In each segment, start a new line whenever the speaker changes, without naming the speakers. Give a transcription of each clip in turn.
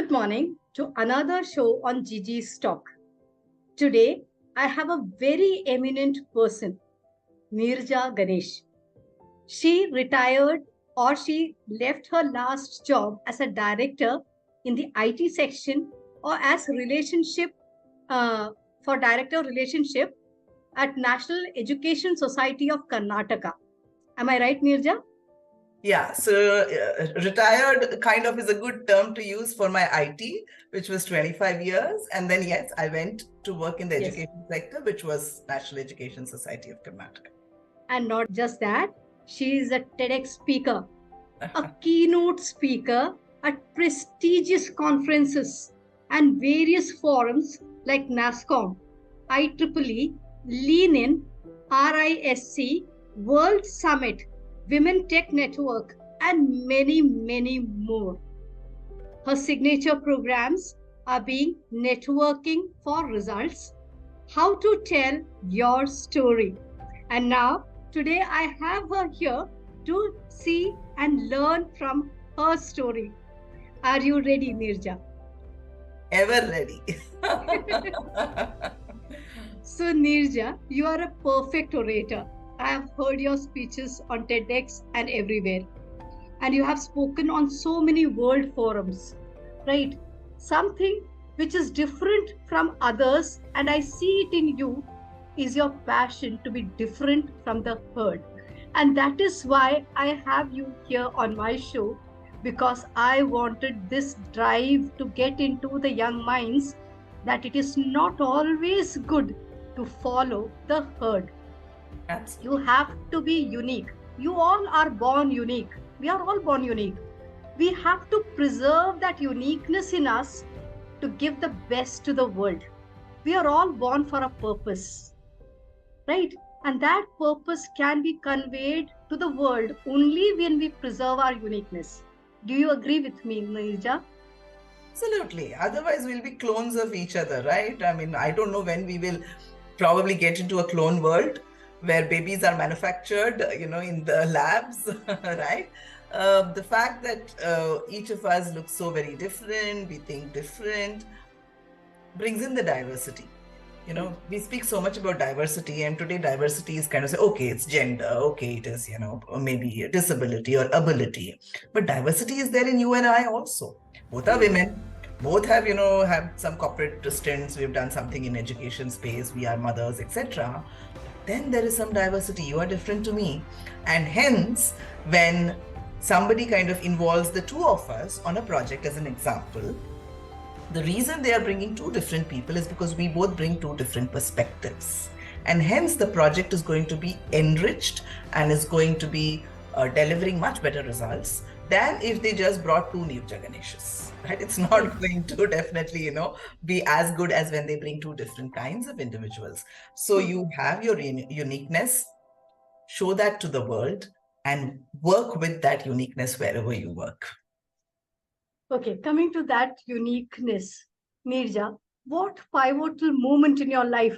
Good morning to another show on Gigi's Talk. Today, I have a very eminent person, Neeraja Ganesh. She retired or she left her last job as a director in the IT section or as relationship for director relationship at National Education Society of Karnataka. Am I right, Neeraja?
Yeah, so retired kind of is a good term to use for my IT, which was 25 years. And then, yes, I went to work in the education sector, which was National Education Society of Karnataka.
And not just that, she is a TEDx speaker, a keynote speaker at prestigious conferences and various forums like Nascom, IEEE, Lean In, RISC, World Summit, Women Tech Network, and many, many more. Her signature programs are being Networking for Results, How to Tell Your Story. And now, today I have her here to see and learn from her story. Are you ready, Neeraja?
Ever ready.
So, Neeraja, you are a perfect orator. I have heard your speeches on TEDx and everywhere. And you have spoken on so many world forums, right? Something which is different from others, and I see it in you, is your passion to be different from the herd. And that is why I have you here on my show, because I wanted this drive to get into the young minds that it is not always good to follow the herd.
Absolutely.
You have to be unique. You all are born unique. We are all born unique. We have to preserve that uniqueness in us to give the best to the world. We are all born for a purpose, right? And that purpose can be conveyed to the world only when we preserve our uniqueness. Do you agree with me, Neeraja?
Absolutely. Otherwise, we'll be clones of each other, right? I mean, I don't know when we will probably get into a clone world where babies are manufactured, in the labs, right? The fact that each of us looks so very different, we think different, brings in the diversity. We speak so much about diversity, and today diversity is kind of say, okay, it's gender, okay, it is, or maybe a disability or ability. But diversity is there in you and I also. Both are women. Both have, have some corporate stints. We've done something in education space. We are mothers, etc. Then there is some diversity. You are different to me. And hence, when somebody kind of involves the two of us on a project as an example, the reason they are bringing two different people is because we both bring two different perspectives. And hence the project is going to be enriched and is going to be delivering much better results than if they just brought two Neeraja Ganeshas, right? It's not going to definitely, be as good as when they bring two different kinds of individuals. So you have your uniqueness, show that to the world, and work with that uniqueness wherever you work.
Okay, coming to that uniqueness, Neeraja, what pivotal moment in your life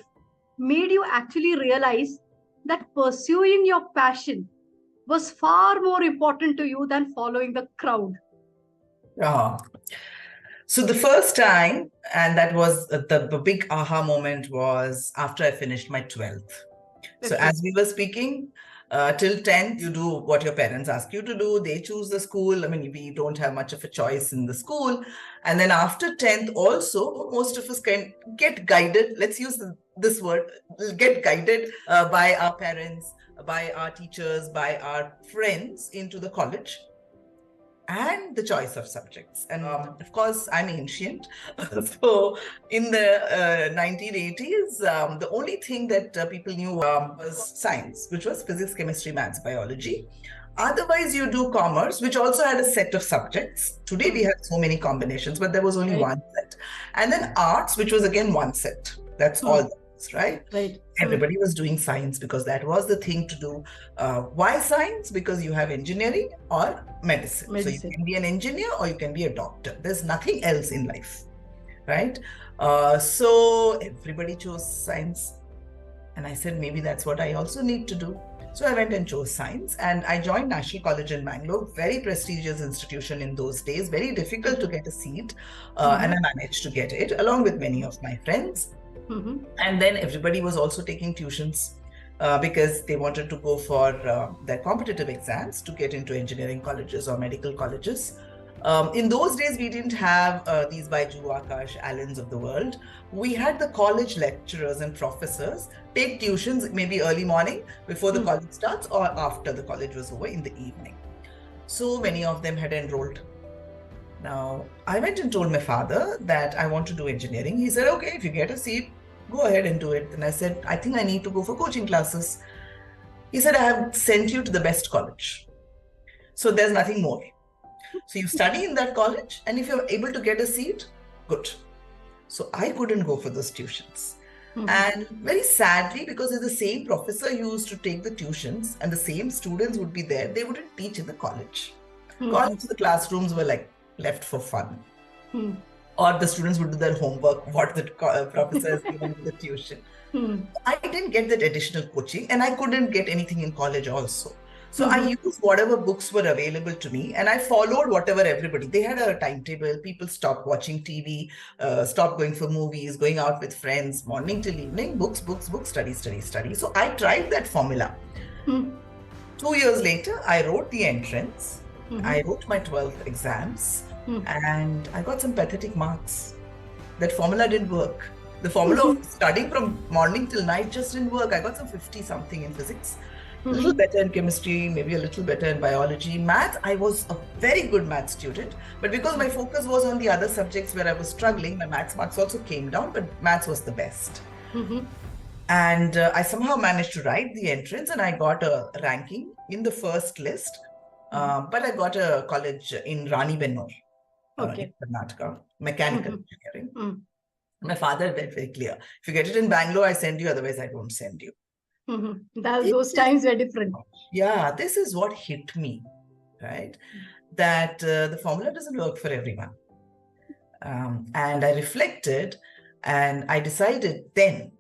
made you actually realize that pursuing your passion was far more important to you than following the crowd?
So the first time, and that was the big aha moment, was after I finished my 12th. So as we were speaking, till 10th, you do what your parents ask you to do. They choose the school. I mean, we don't have much of a choice in the school. And then after 10th also, most of us can get guided. Let's use this word, get guided by our parents, by our teachers, by our friends into the college and the choice of subjects. And of course, I'm ancient. So in the 1980s, the only thing that people knew was science, which was physics, chemistry, maths, biology. Otherwise, you do commerce, which also had a set of subjects. Today, we have so many combinations, but there was only one set. And then arts, which was again one set. That's all. Right? Everybody was doing science because that was the thing to do. Why science? Because you have engineering or medicine. So you can be an engineer or you can be a doctor. There's nothing else in life, right? So everybody chose science. And I said, maybe that's what I also need to do. So I went and chose science, and I joined National College in Bangalore, very prestigious institution in those days, very difficult to get a seat, and I managed to get it along with many of my friends. And then everybody was also taking tuitions because they wanted to go for their competitive exams to get into engineering colleges or medical colleges. In those days, we didn't have these Baiju, Akash, Allens of the world. We had the college lecturers and professors take tuitions maybe early morning before the college starts or after the college was over in the evening. So many of them had enrolled. Now, I went and told my father that I want to do engineering. He said, okay, if you get a seat, go ahead and do it. And I said, I think I need to go for coaching classes. He said, I have sent you to the best college. So there's nothing more. So you study in that college, and if you're able to get a seat, good. So I couldn't go for those tuitions. And very sadly, because it's the same professor who used to take the tuitions and the same students would be there, they wouldn't teach in the college. College, the classrooms were like left for fun. Or the students would do their homework, what the professor has given to the tuition. I didn't get that additional coaching, and I couldn't get anything in college also. So I used whatever books were available to me, and I followed whatever everybody. They had a timetable. People stopped watching TV, stopped going for movies, going out with friends, morning till evening, books, study. So I tried that formula. 2 years later, I wrote the entrance. I wrote my 12th exams, and I got some pathetic marks. That formula didn't work. The formula of studying from morning till night just didn't work. I got some 50 something in physics. A little better in chemistry, maybe a little better in biology. Math, I was a very good math student, but because my focus was on the other subjects where I was struggling, my maths marks also came down, but maths was the best. And I somehow managed to write the entrance, and I got a ranking in the first list, but I got a college in Rani Bennur, in Karnataka, mechanical engineering. My father made very clear, if you get it in Bangalore, I send you, otherwise I don't send you.
Those times were different.
Yeah, this is what hit me, right? That the formula doesn't work for everyone. And I reflected, and I decided then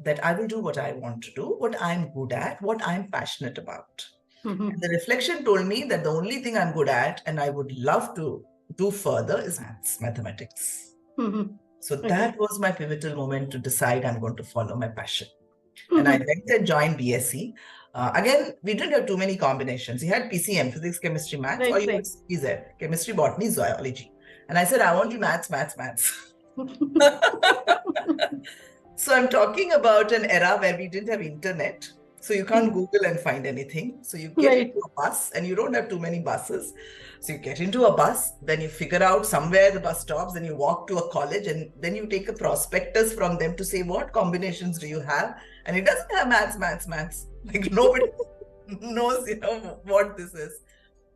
that I will do what I want to do, what I'm good at, what I'm passionate about. And the reflection told me that the only thing I'm good at and I would love to do further is mathematics. So that was my pivotal moment to decide I'm going to follow my passion. And I went and joined BSc. Again, we didn't have too many combinations. You had PCM, physics, chemistry, maths, or you had CZ, chemistry, botany, zoology. And I said, I want you maths. So I'm talking about an era where we didn't have internet. So you can't Google and find anything. So you get into a bus, and you don't have too many buses. So you get into a bus, then you figure out somewhere the bus stops, then you walk to a college, and then you take a prospectus from them to say, what combinations do you have? And it doesn't have maths. Like nobody knows, what this is.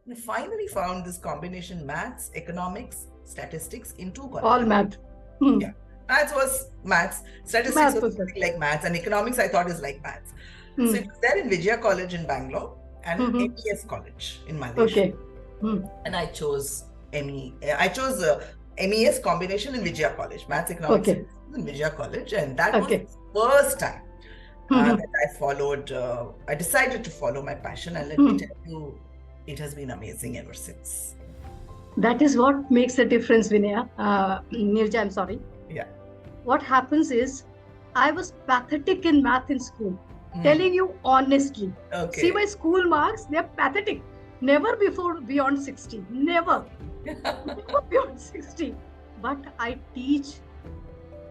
And I finally found this combination: maths, economics, statistics in 2 colleges.
All math.
Yeah. Maths was maths. Statistics was like maths, and economics I thought is like maths. So it was there in 𝐵𝒗𝒻 College in Bangalore and MES College in Malaysia. And I chose MES combination in 𝐵𝒗𝒻 College, maths, economics in 𝐵𝒗𝒻 College, and that was the first time that I decided to follow my passion, and let me tell you, it has been amazing ever since.
That is what makes a difference, Vinaya. Neeraja, I'm sorry.
Yeah.
What happens is, I was pathetic in math in school. Telling you honestly. See my school marks, they're pathetic. Never beyond 60. Never. Never beyond 60. But I teach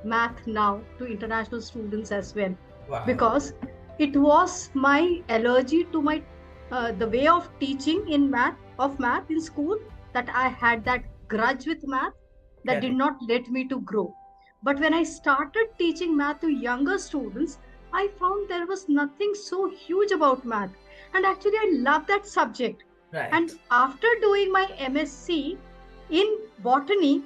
math now to international students as well.
Wow.
Because it was my allergy to my the way of teaching in math in school, that I had that grudge with math that did not let me to grow. But when I started teaching math to younger students, I found there was nothing so huge about math. And actually, I love that subject.
Right.
And after doing my MSc in botany,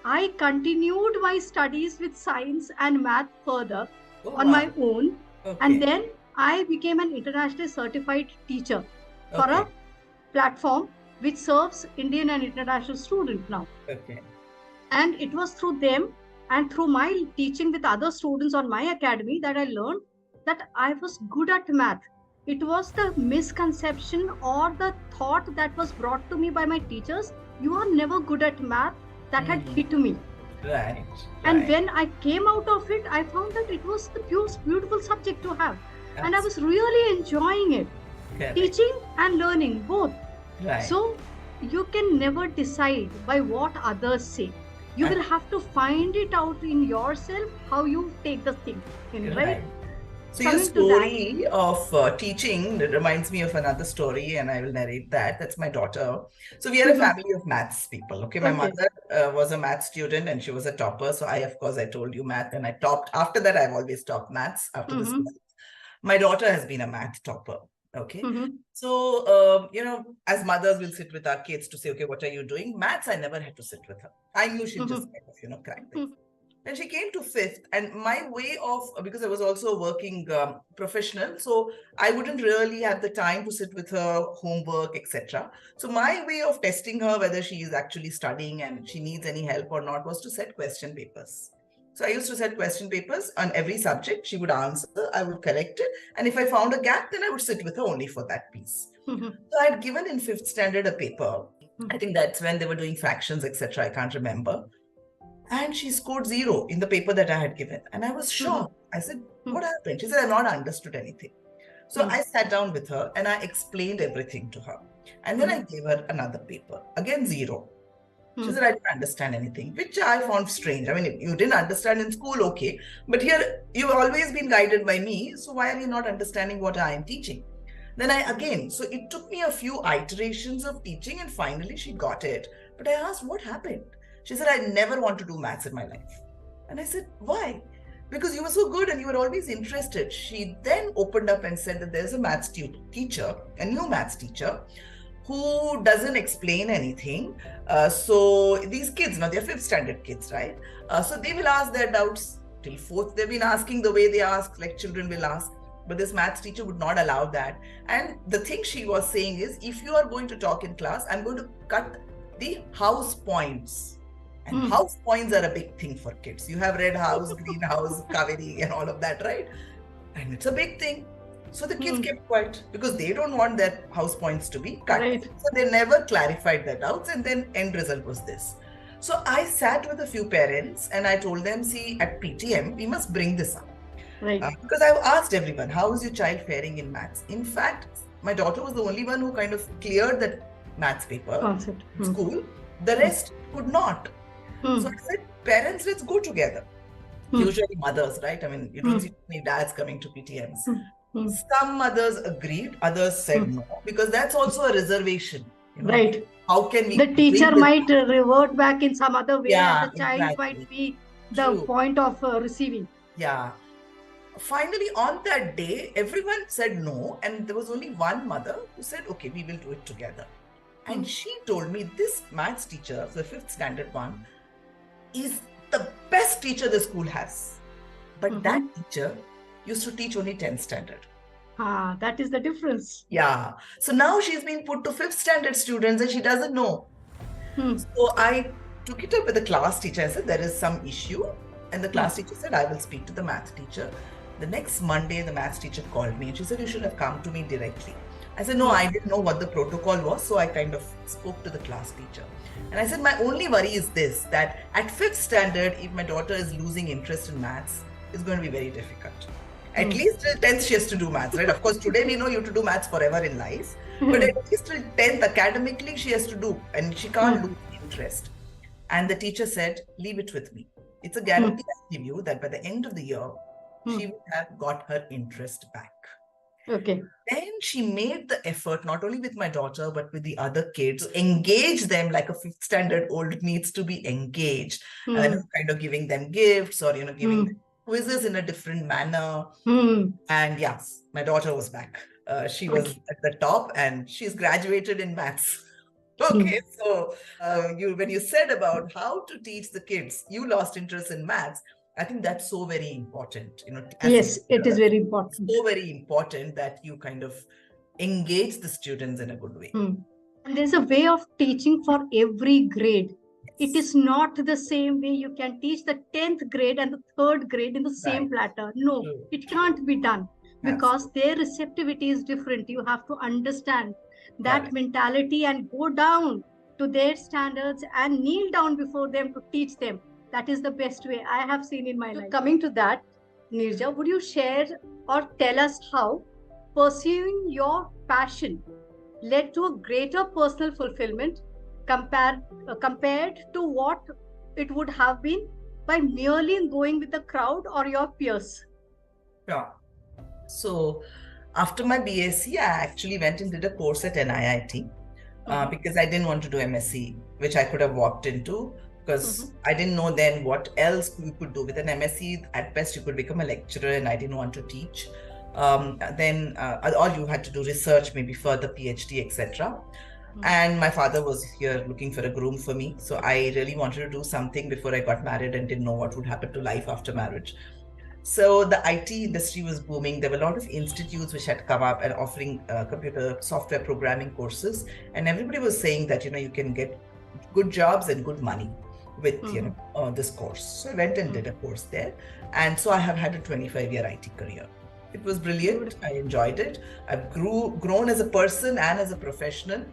I continued my studies with science and math further on my own. And then I became an internationally certified teacher for a platform which serves Indian and international students now. And it was through them and through my teaching with other students on my academy that I learned that I was good at math. it was the misconception or the thought that was brought to me by my teachers. You are never good at math. That had hit me.
Right.
And when I came out of it, I found that it was the most beautiful subject to have. And I was really enjoying it.
Correct.
Teaching and learning, both.
Right.
So you can never decide by what others say. You will have to find it out in yourself how you take the thing in, right?
So your story of teaching reminds me of another story, and I will narrate that. That's my daughter. So we are a family of maths people. Okay, my mother was a math student and she was a topper. So of course, I told you math, and I topped. After that, I've always topped maths after this. My daughter has been a math topper. Okay. So, as mothers will sit with our kids to say, okay, what are you doing? Maths, I never had to sit with her. I knew she'd just kind of, crack things. When she came to 5th, and my way of, because I was also a working professional, so I wouldn't really have the time to sit with her, homework, etc. So my way of testing her, whether she is actually studying and she needs any help or not, was to set question papers. So I used to set question papers on every subject. She would answer, I would correct it. And if I found a gap, then I would sit with her only for that piece. So I had given in 5th standard a paper. I think that's when they were doing fractions, etc. I can't remember. And she scored 0 in the paper that I had given. And I was shocked. I said, what happened? She said, I've not understood anything. So I sat down with her and I explained everything to her. And then I gave her another paper. Again, 0. She said, I didn't understand anything, which I found strange. I mean, if you didn't understand in school, okay. But here, you've always been guided by me. So why are you not understanding what I am teaching? Then so it took me a few iterations of teaching and finally she got it. But I asked, what happened? She said, I never want to do maths in my life. And I said, why? Because you were so good and you were always interested. She then opened up and said that there's a maths teacher, a new maths teacher, who doesn't explain anything. So these kids, now they're 5th standard kids, right? So they will ask their doubts till 4th. They've been asking the way they ask, like children will ask. But this maths teacher would not allow that. And the thing she was saying is, if you are going to talk in class, I'm going to cut the house points. And house points are a big thing for kids. You have red house, green house, Kaveri and all of that, right? And it's a big thing. So the kids kept quiet because they don't want their house points to be cut. Right. So they never clarified their doubts, and then end result was this. So I sat with a few parents and I told them, see, at PTM, we must bring this up. Right. Because I've asked everyone, how is your child faring in maths? In fact, my daughter was the only one who kind of cleared that maths paper in school. The rest could not. So I said, parents, let's go together. Usually mothers, right? I mean, you don't see many dads coming to PTMs. Some mothers agreed, others said no, because that's also a reservation. Right. How can we?
The teacher might revert back in some other way, and the child might be the point of receiving.
Yeah. Finally, on that day, everyone said no, and there was only one mother who said, okay, we will do it together. And she told me this maths teacher, the 5th standard one, is the best teacher the school has. But that teacher used to teach only 10th standard.
That is the difference.
Yeah. So now she's being put to 5th standard students and she doesn't know. So I took it up with the class teacher. I said, there is some issue. And the class teacher said, I will speak to the math teacher. The next Monday, the maths teacher called me and she said, you should have come to me directly. I said, no, I didn't know what the protocol was. So I kind of spoke to the class teacher. And I said, my only worry is this, that at 5th standard, if my daughter is losing interest in maths, it's going to be very difficult. At least till 10th, she has to do maths, right? Of course, today we know you have to do maths forever in life. But at least till 10th, academically, she has to do. And she can't lose interest. And the teacher said, leave it with me. It's a guarantee I give you that by the end of the year, she would have got her interest back.
Okay.
Then she made the effort, not only with my daughter, but with the other kids, to engage them like a 5th standard old needs to be engaged. Kind of giving them gifts or, giving them quizzes in a different manner. And yes, my daughter was back. She was at the top and she's graduated in maths. Okay, so when you said about how to teach the kids, you lost interest in maths. I think that's so very important.
Yes, it is very important.
So very important that you kind of engage the students in a good way.
And there's a way of teaching for every grade. It is not the same way you can teach the 10th grade and the 3rd grade in the same platter. No, it can't be done. because their receptivity is different. You have to understand that
Correct.
mentality and go down to their standards and kneel down before them to teach them. That is the best way I have seen in my life. Coming to that, Neeraja, would you share or tell us how pursuing your passion led to a greater personal fulfillment compared to what it would have been by merely going with the crowd or your peers?
Yeah. So after my BSc, I actually went and did a course at NIIT because I didn't want to do MSc, which I could have walked into, because I didn't know then what else you could do. With an MSc, at best you could become a lecturer, and I didn't want to teach. Then or you had to do research, maybe further PhD, etc. And my father was here looking for a groom for me. So I really wanted to do something before I got married and didn't know what would happen to life after marriage. So the IT industry was booming. There were a lot of institutes which had come up and offering computer software programming courses. And everybody was saying that, you can get good jobs and good money with, this course. So I went and did a course there. And so I have had a 25-year IT career. It was brilliant. I enjoyed it. I've grown as a person and as a professional.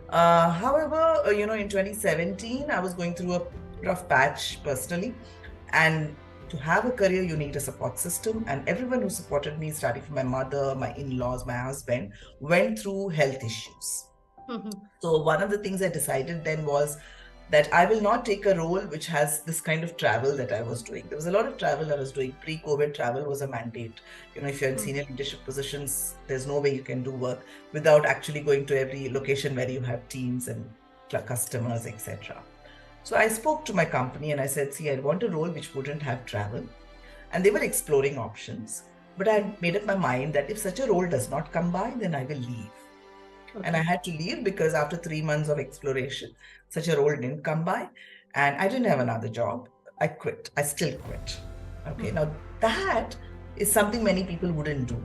However, in 2017, I was going through a rough patch personally. And to have a career, you need a support system. And everyone who supported me, starting from my mother, my in-laws, my husband, went through health issues. So one of the things I decided then was that I will not take a role which has this kind of travel that I was doing. There was a lot of travel I was doing. Pre-COVID, travel was a mandate. If you're in senior leadership positions, there's no way you can do work without actually going to every location where you have teams and customers, etc. So I spoke to my company and I said, see, I want a role which wouldn't have travel. And they were exploring options. But I had made up my mind that if such a role does not come by, then I will leave. And I had to leave because after 3 months of exploration, such a role didn't come by. And I didn't have another job. I quit. I still quit. Okay. Now that is something many people wouldn't do.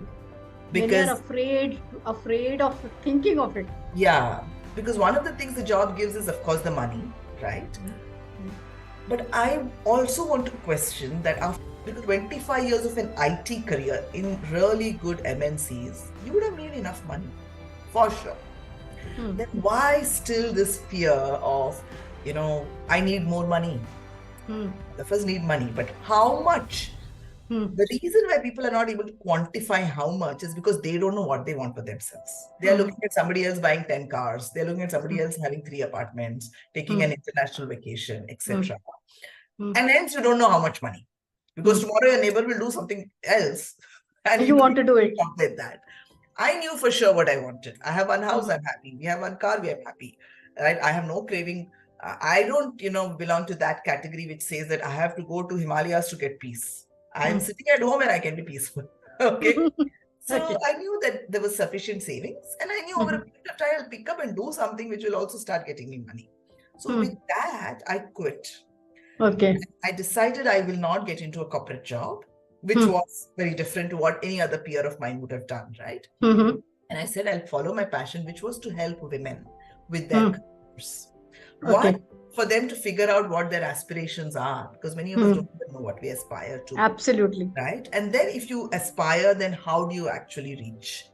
Because
many are afraid of thinking of it.
Yeah. Because one of the things the job gives is, of course, the money. Right? But I also want to question that after 25 years of an IT career in really good MNCs, you would have made enough money, for sure. Then why still this fear of, I need more money? The first need money, but how much? The reason why people are not able to quantify how much is because they don't know what they want for themselves. They are looking at somebody else buying 10 cars. They're looking at somebody else having 3 apartments, taking an international vacation, etc. And hence you don't know how much money. Because tomorrow your neighbor will do something else. And
you want to do it.
With that. I knew for sure what I wanted. I have one house, I'm happy. We have one car, we are happy. Right? I have no craving. I don't, belong to that category which says that I have to go to Himalayas to get peace. I'm sitting at home and I can be peaceful. Okay. So I knew that there was sufficient savings, and I knew over a period of time I'll pick up and do something which will also start getting me money. So with that, I quit.
Okay.
I decided I will not get into a corporate job, which was very different to what any other peer of mine would have done, right? And I said, I'll follow my passion, which was to help women with their careers. Why? For them to figure out what their aspirations are, because many of us don't even know what we aspire to.
Absolutely.
Right? And then if you aspire, then how do you actually reach?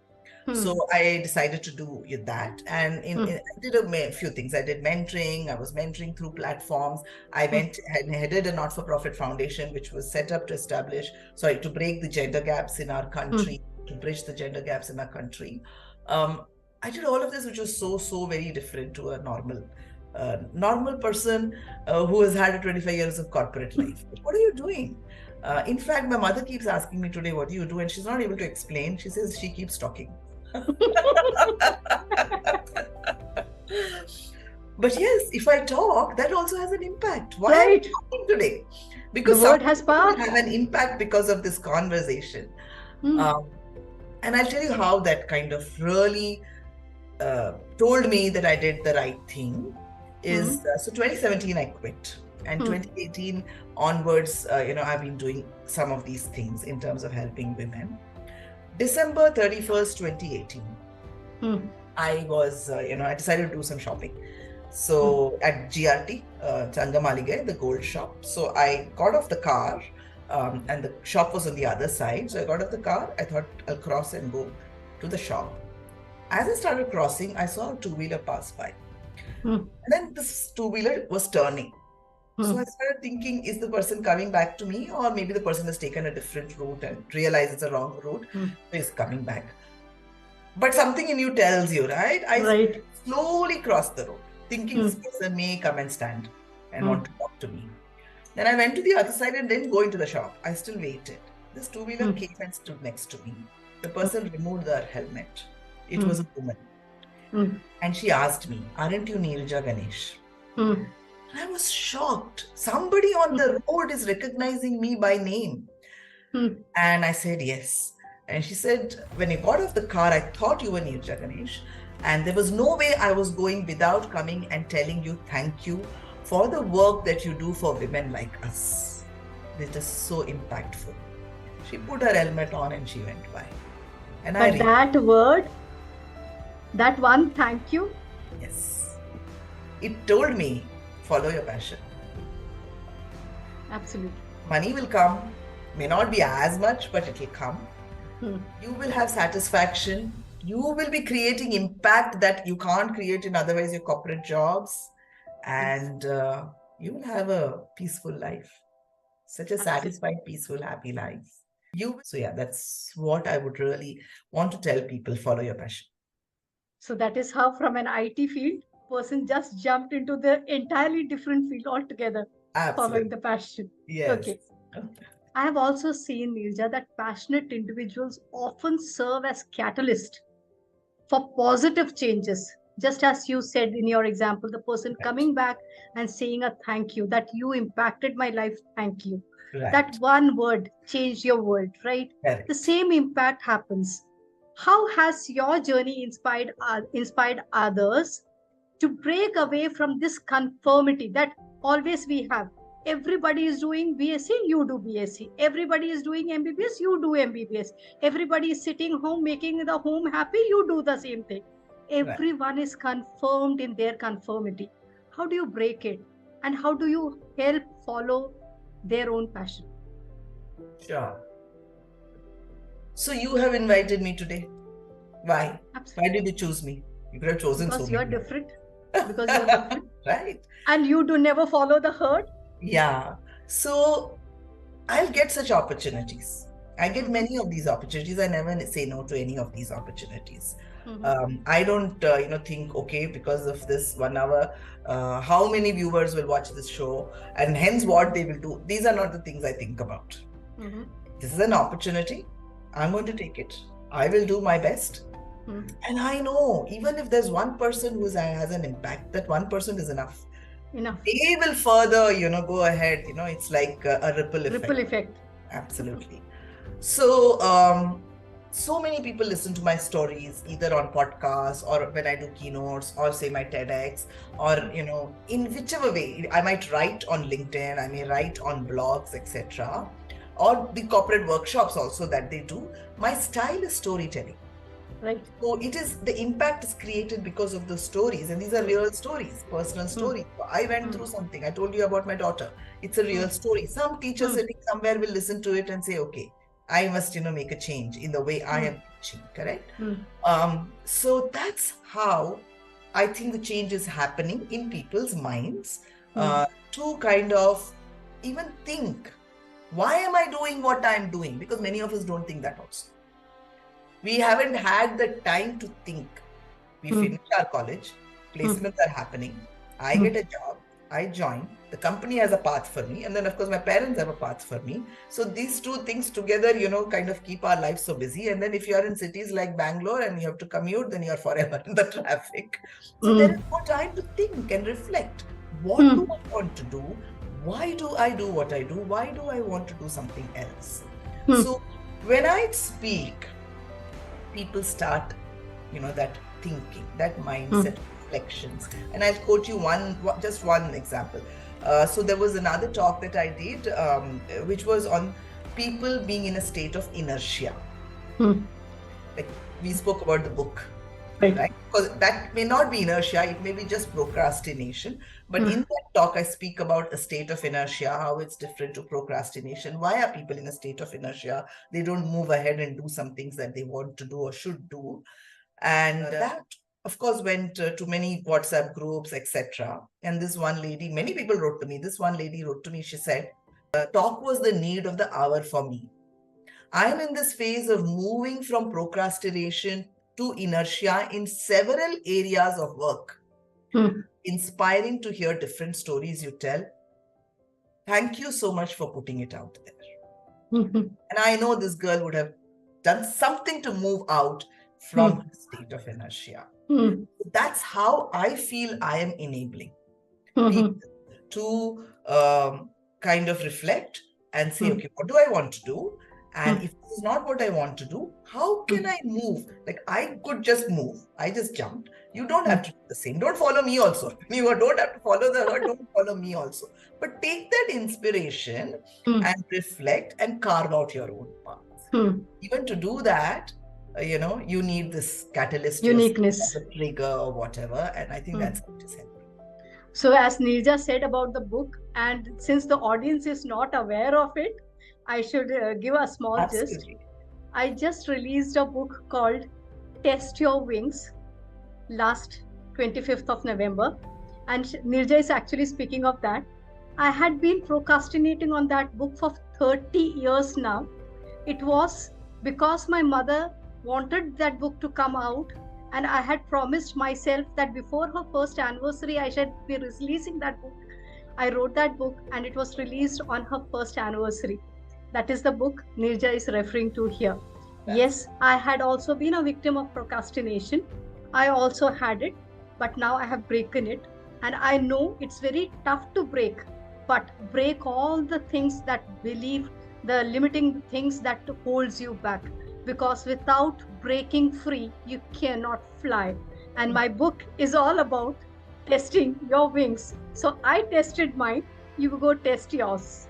So I decided to do that. And I did a few things. I did mentoring. I was mentoring through platforms. I headed a not-for-profit foundation, which was set up to break the gender gaps in our country, to bridge the gender gaps in our country. I did all of this, which was so very different to a normal person who has had 25 years of corporate life. What are you doing? In fact, my mother keeps asking me today, what do you do? And she's not able to explain. She says she keeps talking. But yes, if I talk, that also has an impact. Why am I talking today? Because
the word has power.
Have an impact because of this conversation. And I'll tell you how that kind of really told me that I did the right thing. So 2017 I quit, and 2018 onwards, I've been doing some of these things in terms of helping women. December 31st, 2018, I was, I decided to do some shopping. So at GRT, Changamaligai, the gold shop. So I got off the car and the shop was on the other side. So I got off the car. I thought I'll cross and go to the shop. As I started crossing, I saw a two-wheeler pass by. And then this two-wheeler was turning. So I started thinking, is the person coming back to me, or maybe the person has taken a different route and realized it's a wrong route, so he's coming back. But something in you tells you, right? I slowly crossed the road, thinking this person may come and stand and want to talk to me. Then I went to the other side and didn't go into the shop. I still waited. This two-wheeler came and stood next to me. The person removed their helmet. It was a woman. And she asked me, "Aren't you Neeraja Ganesh?" And I was shocked. Somebody on the road is recognizing me by name. And I said, yes. And she said, when you got off the car, I thought you were Neeraja Ganesh. And there was no way I was going without coming and telling you thank you for the work that you do for women like us. It is so impactful. She put her helmet on and she went by. And
but that word, that one thank you.
Yes. It told me, follow your passion.
Absolutely.
Money will come, may not be as much, but it will come. You will have satisfaction. You will be creating impact that you can't create in otherwise your corporate jobs. And you will have a peaceful life. Such a satisfied, peaceful, happy life. So yeah, that's what I would really want to tell people, follow your passion.
So that is how from an IT field, person just jumped into the entirely different field altogether.
Absolutely.
Following the passion.
Yes.
Okay. I have also seen, Neeraja, that passionate individuals often serve as catalyst for positive changes. Just as you said in your example, the person coming back and saying a thank you, that you impacted my life, thank you. That one word changed your world, right? The same impact happens. How has your journey inspired others to break away from this conformity that always we have? Everybody is doing BSc, you do BSc. Everybody is doing MBBS, you do MBBS. Everybody is sitting home, making the home happy, you do the same thing. Everyone is confirmed in their conformity. How do you break it? And how do you help follow their own passion?
Sure. So you have invited me today. Why? Absolutely. Why did you choose me? You could have chosen
because
so
you're
many.
Different. Because you're different.
Right.
And you do never follow the herd.
Yeah. So I'll get such opportunities. I get many of these opportunities. I never say no to any of these opportunities. I don't, think, okay, because of this 1 hour, how many viewers will watch this show and hence what they will do. These are not the things I think about. This is an opportunity. I'm going to take it. I will do my best. And I know even if there's one person who has an impact, that one person is enough. They will further, go ahead. It's like a ripple effect.
Ripple effect.
Absolutely. So, so many people listen to my stories either on podcasts or when I do keynotes or say my TEDx or, in whichever way. I might write on LinkedIn, I may write on blogs, etc. Or the corporate workshops also that they do. My style is storytelling.
Right.
So the impact is created because of the stories, and these are real stories, personal stories. I went through something. I told you about my daughter. It's a real story. Some teacher sitting somewhere will listen to it and say, okay, I must, make a change in the way I am teaching, correct? So that's how I think the change is happening in people's minds to kind of even think, why am I doing what I'm doing? Because many of us don't think that also. We haven't had the time to think. We finish our college, placements are happening, I get a job, I join, the company has a path for me, and then of course my parents have a path for me. So these two things together, kind of keep our lives so busy. And then if you are in cities like Bangalore and you have to commute, then you're forever in the traffic. So there is no time to think and reflect. What do I want to do? Why do I do what I do? Why do I want to do something else? So when I speak, people start, that thinking, that mindset, reflections. And I'll quote you just one example. So there was another talk that I did, which was on people being in a state of inertia. Like we spoke about the book, right? Because that may not be inertia, it may be just procrastination. But in that talk, I speak about a state of inertia, how it's different to procrastination. Why are people in a state of inertia? They don't move ahead and do some things that they want to do or should do. And that, of course, went to many WhatsApp groups, etc. And this one lady, many people wrote to me. This one lady wrote to me, she said, talk was the need of the hour for me. I am in this phase of moving from procrastination to inertia in several areas of work. Inspiring to hear different stories you tell. Thank you so much for putting it out there. And I know this girl would have done something to move out from the state of inertia. That's how I feel I am enabling people to kind of reflect and say, okay, what do I want to do? And if this is not what I want to do, how can I move? Like, I could just move. I just jumped. You don't have to do the same. Don't follow me also. You don't have to follow the herd. Don't follow me also. But take that inspiration and reflect and carve out your own path. Even to do that, you need this catalyst,
uniqueness,
trigger or whatever. And I think that's what is helping.
So as Neeraja said about the book, and since the audience is not aware of it, I should give a small gist. I just released a book called Test Your Wings last 25th of November. And Neeraja is actually speaking of that. I had been procrastinating on that book for 30 years now. It was because my mother wanted that book to come out, and I had promised myself that before her first anniversary, I should be releasing that book. I wrote that book and it was released on her first anniversary. That is the book Neeraja is referring to here. Yes, I had also been a victim of procrastination. I also had it, but now I have broken it. And I know it's very tough to break, but break all the things that believe, the limiting things that holds you back. Because without breaking free, you cannot fly. And my book is all about testing your wings. So I tested mine. You go test yours.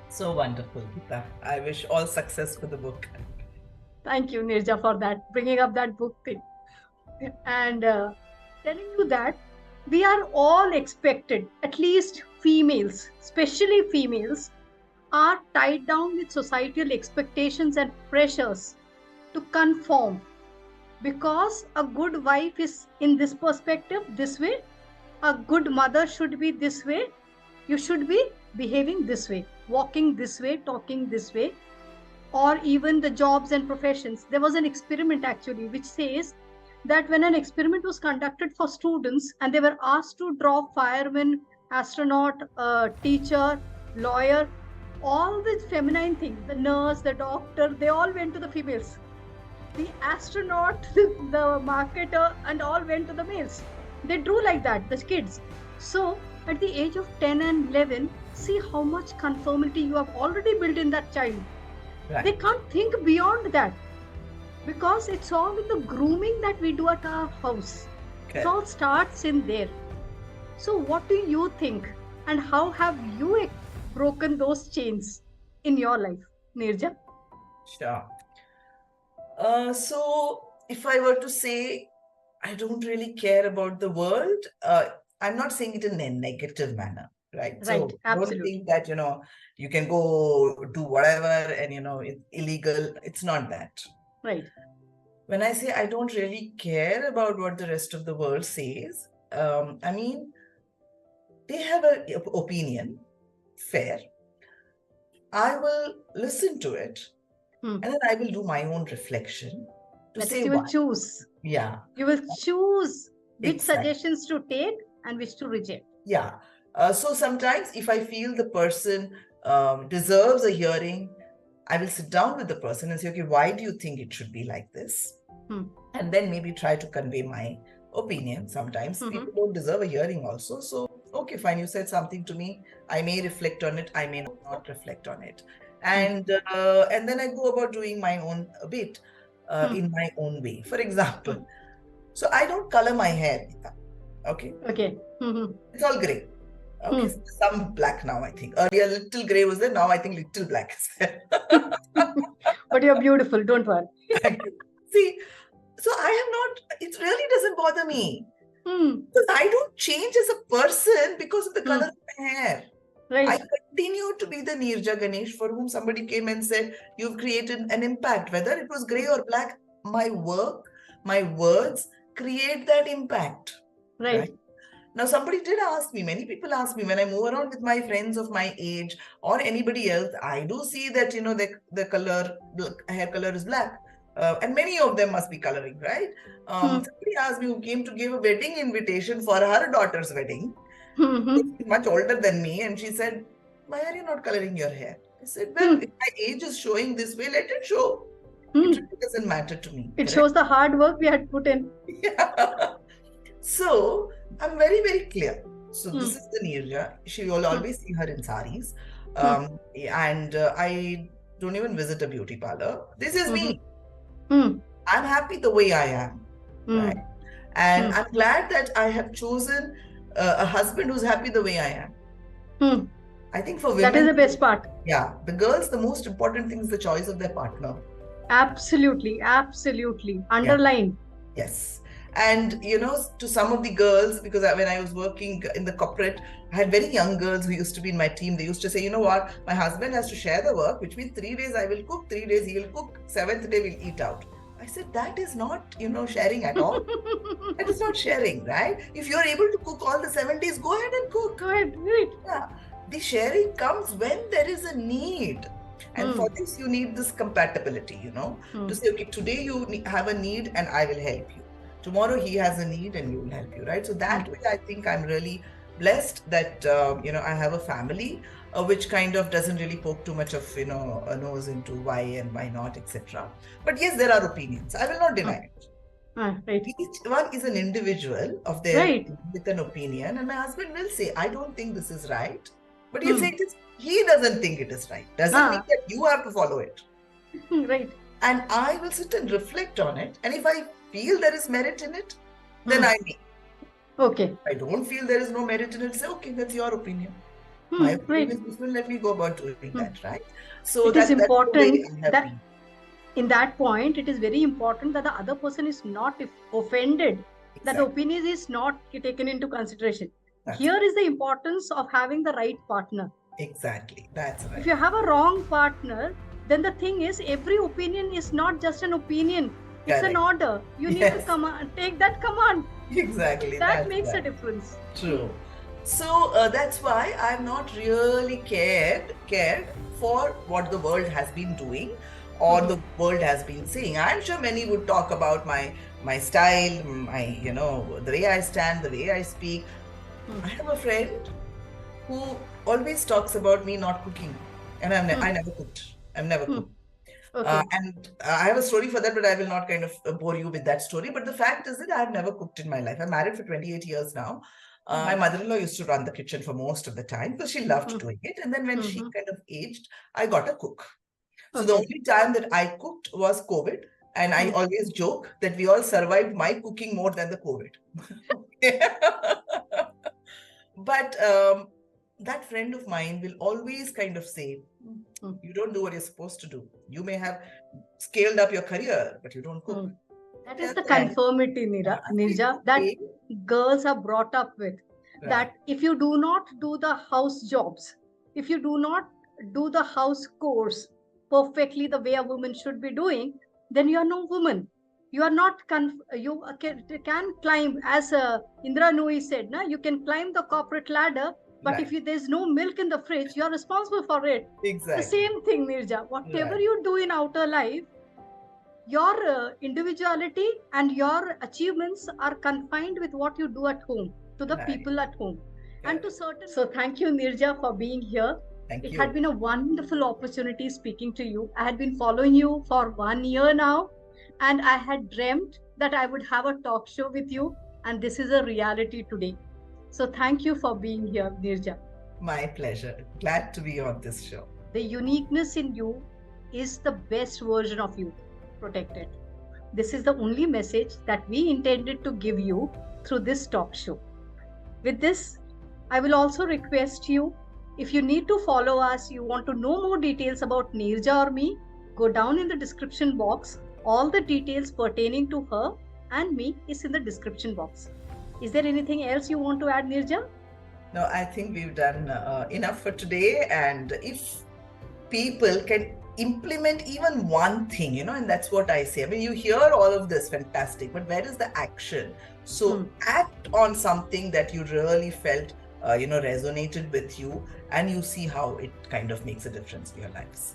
So wonderful, Geeta. I wish all success for the book.
Thank you, Neeraja, for that, bringing up that book thing. And telling you that we are all expected, at least females, especially females, are tied down with societal expectations and pressures to conform. Because a good wife is in this perspective, this way, a good mother should be this way, you should be behaving this way, walking this way, talking this way, or even the jobs and professions. There was an experiment actually which says that when an experiment was conducted for students and they were asked to draw fireman, astronaut, teacher, lawyer, all the feminine things, the nurse, the doctor, they all went to the females. The astronaut, the marketer, and all went to the males. They drew like that, the kids. So at the age of 10 and 11, see how much conformity you have already built in that child. Right. They can't think beyond that because it's all in the grooming that we do at our house. Okay. It all starts in there. So what do you think, and how have you broken those chains in your life, Neeraja?
Sure. So if I were to say, I don't really care about the world, I'm not saying it in a negative manner, right?
Right,
so
absolutely.
Don't think that, you can go do whatever and, it's illegal. It's not that.
Right.
When I say I don't really care about what the rest of the world says, I mean, they have an opinion, fair. I will listen to it and then I will do my own reflection to say
you will choose.
Yeah.
You will choose which suggestions to take and which to reject.
Yeah. So sometimes if I feel the person deserves a hearing, I will sit down with the person and say, okay, why do you think it should be like this? And then maybe try to convey my opinion. Sometimes people don't deserve a hearing also. So, okay, fine. You said something to me. I may reflect on it. I may not reflect on it. And then I go about doing my own bit in my own way. For example, so I don't color my hair. Okay.
Okay.
It's all gray. Okay, some black now, I think. Earlier, little gray was there. Now, I think little black is there.
But you're beautiful. Don't worry.
Thank you. See, so I have not, it really doesn't bother me. Because I don't change as a person because of the color of my hair.
Right.
I continue to be the Neeraja Ganesh for whom somebody came and said, you've created an impact. Whether it was gray or black, my work, my words create that impact.
Right.
Now, somebody did ask me, many people ask me when I move around with my friends of my age or anybody else, I do see that, the color, hair color is black. And many of them must be coloring, right? Somebody asked me who came to give a wedding invitation for her daughter's wedding. She's much older than me. And she said, why are you not coloring your hair? I said, well, if my age is showing this way, let it show. It really doesn't matter to me.
It shows the hard work we had put in.
Yeah. So, I'm very, very clear. So, this is the Neeraja. She will always see her in saris. And I don't even visit a beauty parlor. This is me. I'm happy the way I am. Right? And I'm glad that I have chosen a husband who's happy the way I am. I think for women,
that is the best part.
Yeah. The girls, the most important thing is the choice of their partner.
Absolutely. Absolutely. Underlined.
Yeah. Yes. And, to some of the girls, because when I was working in the corporate, I had very young girls who used to be in my team. They used to say, you know what, my husband has to share the work, which means 3 days I will cook, 3 days he will cook, 7th day we'll eat out. I said, that is not, sharing at all. That is not sharing, right? If you're able to cook all the 7 days, go ahead and cook.
Go ahead, do it.
Yeah. The sharing comes when there is a need. And for this, you need this compatibility, to say, okay, today you have a need and I will help you. Tomorrow he has a need and you will help you, right? So that way, I think I'm really blessed that, I have a family which kind of doesn't really poke too much of, a nose into why and why not, etc. But yes, there are opinions. I will not deny it.
Right.
Each one is an individual of their with an opinion. And my husband will say, I don't think this is right. But he'll say he doesn't think it is right. Doesn't mean that you have to follow it.
Right.
And I will sit and reflect on it. And if I feel there is merit in it, then I may.
Okay.
If I don't feel there is no merit in it, say, okay, that's your opinion. My opinion is this, let me go about doing that, right? So
it is important that in that point, it is very important that the other person is not offended, that the opinion is not taken into consideration. Here is the importance of having the right partner.
Exactly. That's right.
If you have a wrong partner, then the thing is, every opinion is not just an opinion. It's an order. You need to take that command.
Exactly.
That makes a difference.
True. So that's why I'm not really cared for what the world has been doing or the world has been saying. I'm sure many would talk about my style, my the way I stand, the way I speak. I have a friend who always talks about me not cooking, and I never cooked. I've never cooked.
Okay.
And I have a story for that, but I will not kind of bore you with that story. But the fact is that I've never cooked in my life. I'm married for 28 years now. My mother-in-law used to run the kitchen for most of the time because she loved doing it. And then when she kind of aged, I got a cook. So the only time that I cooked was COVID. And I always joke that we all survived my cooking more than the COVID. But that friend of mine will always kind of say, you don't do what you're supposed to do. You may have scaled up your career, but you don't cook.
That is the conformity, Neeraja, that girls are brought up with. Right. That if you do not do the house jobs, if you do not do the house chores perfectly the way a woman should be doing, then you are no woman. You are not, you can climb, as Indra Nooyi said, you can climb the corporate ladder, but if there's no milk in the fridge, you are responsible for it.
Exactly.
The same thing, Neeraja. Whatever you do in outer life, your individuality and your achievements are confined with what you do at home, to the people at home. And to certain. So thank you, Neeraja, for being here.
Thank you.
It had been a wonderful opportunity speaking to you. I had been following you for 1 year now, and I had dreamt that I would have a talk show with you, and this is a reality today. So thank you for being here, Neeraja.
My pleasure. Glad to be on this show.
The uniqueness in you is the best version of you. Protect it. This is the only message that we intended to give you through this talk show. With this, I will also request you, if you need to follow us, you want to know more details about Neeraja or me, go down in the description box. All the details pertaining to her and me is in the description box. Is there anything else you want to add, Neeraja?
No, I think we've done enough for today. And if people can implement even one thing, and that's what I say. I mean, you hear all of this, fantastic, but where is the action? So act on something that you really felt, resonated with you, and you see how it kind of makes a difference in your lives.